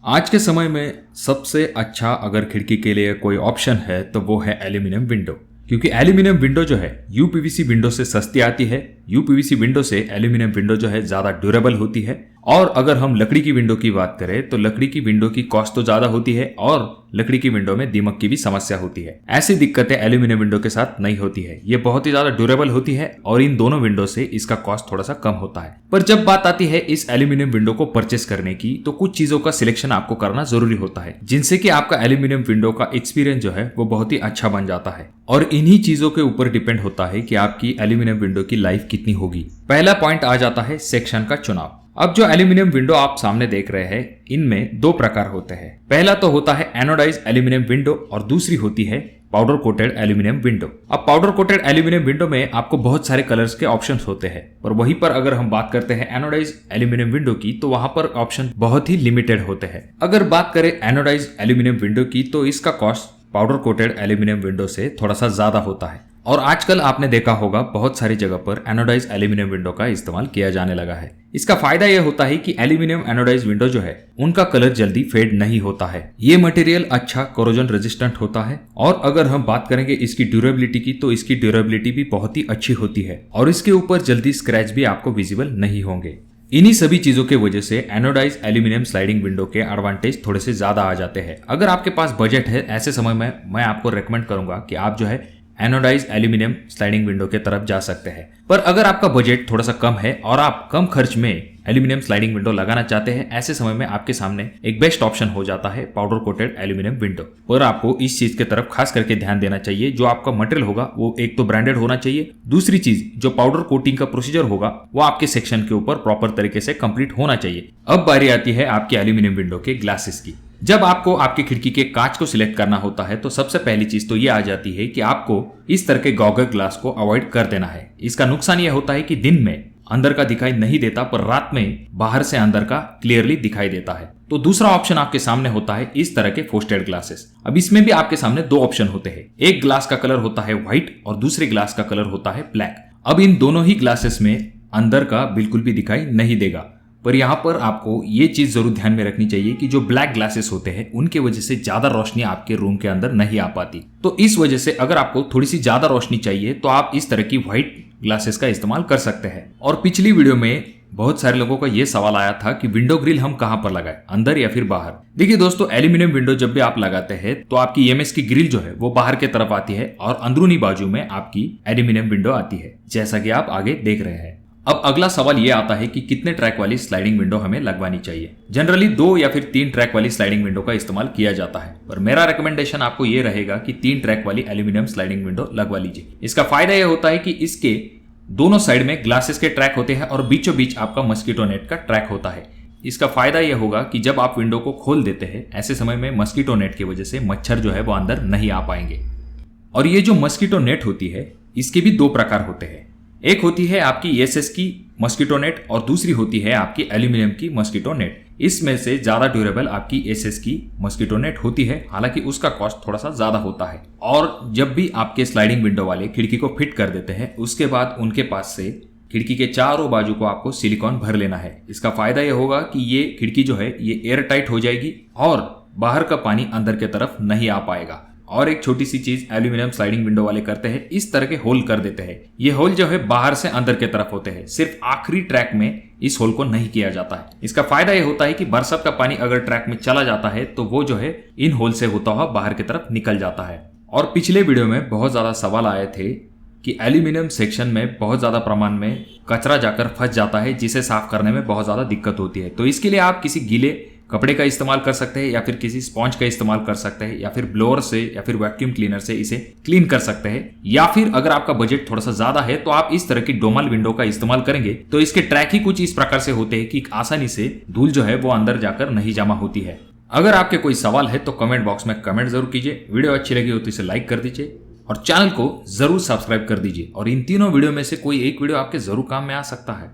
आज के समय में सबसे अच्छा अगर खिड़की के लिए कोई ऑप्शन है तो वो है एल्यूमिनियम विंडो। क्योंकि एल्यूमिनियम विंडो जो है यूपीवीसी विंडो से सस्ती आती है। यूपीवीसी विंडो से एल्यूमिनियम विंडो जो है ज्यादा ड्यूरेबल होती है। और अगर हम लकड़ी की विंडो की बात करें तो लकड़ी की विंडो की कॉस्ट तो ज्यादा होती है और लकड़ी की विंडो में दीमक की भी समस्या होती है। ऐसी दिक्कतें एल्यूमिनियम विंडो के साथ नहीं होती है। ये बहुत ही ज्यादा ड्यूरेबल होती है और इन दोनों विंडो से इसका कॉस्ट थोड़ा सा कम होता है। पर जब बात आती है इस एल्यूमिनियम विंडो को परचेस करने की तो कुछ चीजों का सिलेक्शन आपको करना जरूरी होता है, जिनसे कि आपका एल्यूमिनियम विंडो का एक्सपीरियंस जो है वो बहुत ही अच्छा बन जाता है। और इन्हीं चीजों के ऊपर डिपेंड होता है कि आपकी एल्यूमिनियम विंडो की लाइफ कितनी होगी। पहला पॉइंट आ जाता है सेक्शन का चुनाव। अब जो एल्यूमिनियम विंडो आप सामने देख रहे हैं इनमें दो प्रकार होते हैं। पहला तो होता है एनोडाइज एल्यूमिनियम विंडो और दूसरी होती है पाउडर कोटेड एल्यूमिनियम विंडो। अब पाउडर कोटेड एल्यूमिनियम विंडो में आपको बहुत सारे कलर्स के ऑप्शंस होते हैं, पर वहीं पर अगर हम बात करते हैं एनोडाइज एल्यूमिनियम विंडो की तो वहां पर ऑप्शन बहुत ही लिमिटेड होते हैं। अगर बात करें एनोडाइज एल्यूमिनियम विंडो की तो इसका cost powder coated aluminium window से थोड़ा सा ज्यादा होता है। और आजकल आपने देखा होगा बहुत सारी जगह पर एनोडाइज एल्यूमिनियम विंडो का इस्तेमाल किया जाने लगा है। इसका फायदा यह होता है कि एल्यूमिनियम एनोडाइज विंडो जो है उनका कलर जल्दी फेड नहीं होता है। ये मटेरियल अच्छा कोरोजन रेजिस्टेंट होता है। और अगर हम बात करेंगे इसकी ड्यूरेबिलिटी की तो इसकी ड्यूरेबिलिटी भी बहुत ही अच्छी होती है और इसके ऊपर जल्दी स्क्रैच भी आपको विजिबल नहीं होंगे। इन्हीं सभी चीजों के वजह से एनोडाइज एल्यूमिनियम स्लाइडिंग विंडो के एडवांटेज थोड़े से ज्यादा आ जाते हैं। अगर आपके पास बजट है ऐसे समय में मैं आपको रेकमेंड करूंगा कि आप जो है एनोडाइज एल्यूमिनियम स्लाइडिंग विंडो के तरफ जा सकते हैं। पर अगर आपका बजट थोड़ा सा कम है और आप कम खर्च में एल्यूमिनियम स्लाइडिंग विंडो लगाना चाहते हैं, ऐसे समय में आपके सामने एक बेस्ट ऑप्शन हो जाता है पाउडर कोटेड एल्यूमिनियम विंडो। पर आपको इस चीज के तरफ खास करके ध्यान देना चाहिए, जो आपका मटेरियल होगा वो एक तो ब्रांडेड होना चाहिए, दूसरी चीज जो पाउडर कोटिंग का प्रोसीजर होगा वो आपके सेक्शन के ऊपर प्रॉपर तरीके से कंप्लीट होना चाहिए। अब बारी आती है आपकी एल्यूमिनियम विंडो के ग्लासेस की। जब आपको आपकी खिड़की के कांच को सिलेक्ट करना होता है तो सबसे पहली चीज तो ये आ जाती है कि आपको इस तरह के गॉगल ग्लास को अवॉइड कर देना है। इसका नुकसान यह होता है कि दिन में अंदर का दिखाई नहीं देता पर रात में बाहर से अंदर का क्लियरली दिखाई देता है। तो दूसरा ऑप्शन आपके सामने होता है इस तरह के फ्रोस्टेड ग्लासेस। अब इसमें भी आपके सामने दो ऑप्शन होते हैं। एक ग्लास का कलर होता है व्हाइट और दूसरे ग्लास का कलर होता है ब्लैक। अब इन दोनों ही ग्लासेस में अंदर का बिल्कुल भी दिखाई नहीं देगा। पर यहाँ पर आपको ये चीज जरूर ध्यान में रखनी चाहिए कि जो ब्लैक ग्लासेस होते हैं उनके वजह से ज्यादा रोशनी आपके रूम के अंदर नहीं आ पाती। तो इस वजह से अगर आपको थोड़ी सी ज्यादा रोशनी चाहिए तो आप इस तरह की व्हाइट ग्लासेस का इस्तेमाल कर सकते हैं। और पिछली वीडियो में बहुत सारे लोगों का ये सवाल आया था कि विंडो ग्रिल हम कहां पर लगाएं, अंदर या फिर बाहर। देखिए दोस्तों, एल्यूमिनियम विंडो जब भी आप लगाते हैं तो आपकी ईएमएस की ग्रिल जो है वो बाहर के तरफ आती है और अंदरूनी बाजू में आपकी एल्यूमिनियम विंडो आती है, जैसा कि आप आगे देख रहे हैं। अब अगला सवाल ये आता है कि कितने ट्रैक वाली स्लाइडिंग विंडो हमें लगवानी चाहिए। जनरली 2 या फिर 3 ट्रैक वाली स्लाइडिंग विंडो का इस्तेमाल किया जाता है, पर मेरा रिकमेंडेशन आपको ये रहेगा कि 3 ट्रैक वाली एल्यूमिनियम स्लाइडिंग विंडो लगवा लीजिए। इसका फायदा यह होता है कि इसके दोनों साइड में ग्लासेस के ट्रैक होते हैं और बीचों बीच आपका मस्कीटो नेट का ट्रैक होता है। इसका फायदा यह होगा कि जब आप विंडो को खोल देते हैं ऐसे समय में मस्कीटो नेट की वजह से मच्छर जो है वो अंदर नहीं आ पाएंगे। और ये जो मस्कीटो नेट होती है इसके भी 2 प्रकार होते हैं। एक होती है आपकी एसएस की मस्कीटो नेट और दूसरी होती है आपकी एल्यूमिनियम की मस्कीटो नेट। इसमें से ज्यादा ड्यूरेबल आपकी एसएस की मस्कीटो नेट होती है, हालांकि उसका कॉस्ट थोड़ा सा ज्यादा होता है। और जब भी आपके स्लाइडिंग विंडो वाले खिड़की को फिट कर देते हैं उसके बाद उनके पास से खिड़की के चारों बाजू को आपको सिलिकॉन भर लेना है। इसका फायदा यह होगा कि ये खिड़की जो है ये एयर टाइट हो जाएगी और बाहर का पानी अंदर के तरफ नहीं आ पाएगा। और एक छोटी सी चीज एल्यूमिनियम स्लाइडिंग विंडो वाले करते हैं, इस तरह के होल कर देते हैं। ये होल जो है बाहर से अंदर के तरफ होते हैं, सिर्फ आखिरी ट्रैक में इस होल को नहीं किया जाता है। इसका फायदा ये होता है कि बरसात का पानी अगर ट्रैक में चला जाता है तो वो जो है इन होल से होता हुआ बाहर की तरफ निकल जाता है। और पिछले वीडियो में बहुत ज्यादा सवाल आए थे कि एल्यूमिनियम सेक्शन में बहुत ज्यादा प्रमाण में कचरा जाकर फंस जाता है, जिसे साफ करने में बहुत ज्यादा दिक्कत होती है। तो इसके लिए आप किसी गीले कपड़े का इस्तेमाल कर सकते हैं या फिर किसी स्पॉन्ज का इस्तेमाल कर सकते हैं या फिर ब्लोअर से या फिर वैक्यूम क्लीनर से इसे क्लीन कर सकते हैं। या फिर अगर आपका बजट थोड़ा सा ज्यादा है तो आप इस तरह की डोमल विंडो का इस्तेमाल करेंगे तो इसके ट्रैक ही कुछ इस प्रकार से होते हैं कि आसानी से धूल जो है वो अंदर जाकर नहीं जमा होती है। अगर आपके कोई सवाल है तो कमेंट बॉक्स में कमेंट जरूर कीजिए। वीडियो अच्छी लगी हो तो इसे लाइक कर दीजिए और चैनल को जरूर सब्सक्राइब कर दीजिए। और इन तीनों वीडियो में से कोई एक वीडियो आपके जरूर काम में आ सकता है।